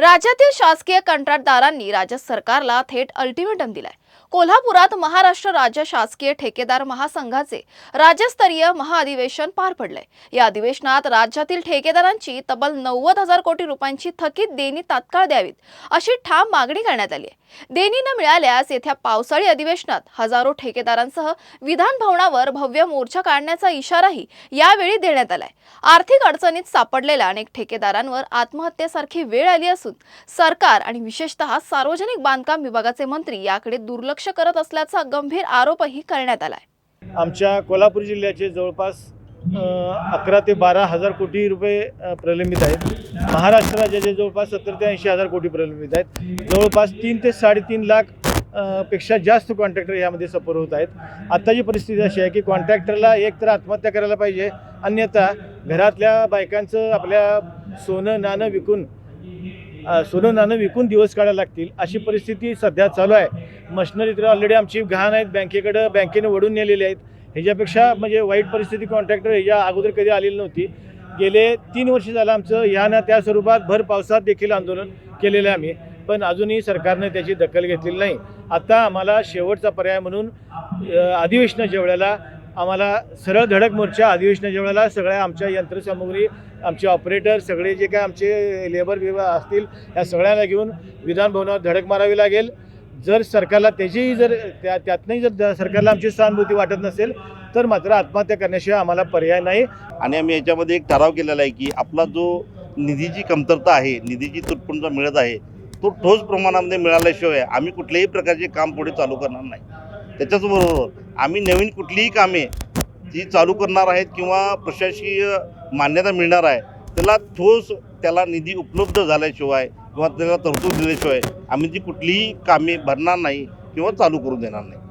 राज्यातील शासकीय कंत्राटदारांनी राज्य सरकारला थेट अल्टिमेटम दिलाय। कोल्हापुरात महाराष्ट्र राज्य शासकीय ठेकेदार महासंघाचे राज्यस्तरीय महाअधिवेशन पार पडले। या अधिवेशनात राज्यातील ठेकेदारांची तब्बल 90,000 कोटी रुपयांची थकीत देणी तात्काळ द्यावीत अशी ठाम मागणी करण्यात आली आहे। देणी न मिळाल्यास येत्या पावसाळी अधिवेशनात हजारो ठेकेदारांसह विधान भवनावर भव्य मोर्चा काढण्याचा इशाराही यावेळी देण्यात आलाय। आर्थिक अडचणीत सापडलेल्या अनेक ठेकेदारांवर आत्महत्येसारखी वेळ आली असून सरकार आणि विशेषतः सार्वजनिक बांधकाम विभागाचे मंत्री याकडे दुर्लक्ष करत असल्याचा गंभीर आरोपही करण्यात आलाय। आमच्या कोल्हापूर जिल्ह्याचे जवळपास 11 ते 12 हजार कोटी रुपये प्रलंबित आहेत। महाराष्ट्र राज्याचे जवळपास 70 ते 80 हजार कोटी प्रलंबित आहेत। जवळपास 3 ते 3.5 लाख पेक्षा जास्त कॉन्ट्रॅक्टर यामध्ये सफर होत आहेत। आत्ताची परिस्थिती अशी आहे की कॉन्ट्रॅक्टरला एक तर आत्महत्या करायला पाहिजे, अन्यथा घरातल्या बायकांचं आपल्या सोनं नाणं विकून दिवस काढायला लागतील अशी परिस्थिती सध्या चालू आहे। मशिनरी तर ऑलरेडी आमची गहाण आहेत, बँकेने वडून नेलेली आहेत। ह्याच्यापेक्षा म्हणजे वाईट परिस्थिती कॉन्ट्रॅक्टर ह्याच्या अगोदर कधी आलेली नव्हती। गेले 3 वर्ष झालं आमचं ह्या ना त्या स्वरूपात भर पावसात देखील आंदोलन केलेलं आहे आम्ही, पण अजूनही सरकारने त्याची दखल घेतलेली नाही। आता आम्हाला शेवटचा पर्याय म्हणून अधिवेशनाच्या वेळेला आम्हाला सरळ धडक मोर्चा अधिवेशनाच्या वेळेला सगळ्या आमच्या यंत्रसामुग्री, आमचे ऑपरेटर, सगळे जे काय आमचे लेबर विभाग असतील या सगळ्यांना घेऊन विधान भवनावर धडक मारावी लागेल। जर सरकारला त्यातनंही जर सरकारला आमची सहानुभूती वाटत नसेल तर मात्र आत्महत्या करण्याशिवाय आम्हाला पर्याय नाही। आणि आम्ही याच्यामध्ये एक ठराव केलेला आहे की आपला जो निधीची कमतरता आहे, निधीची तुटपुंजा मिळत आहे, तो ठोस प्रमाणामध्ये मिळाल्याशिवाय आम्ही कुठल्याही प्रकारचे काम पुढे चालू करणार नाही। त्याच्याचबरोबर आम्ही नवीन कुठलीही कामे जी चालू करणार आहेत किंवा प्रशासकीय मान्यता मिळणार आहे त्याला निधी उपलब्ध झाल्याशिवाय किंवा त्याला तरतूद दिल्याशिवाय आम्ही ती कुठलीही कामे भरणार नाही किंवा चालू करू देणार नाही।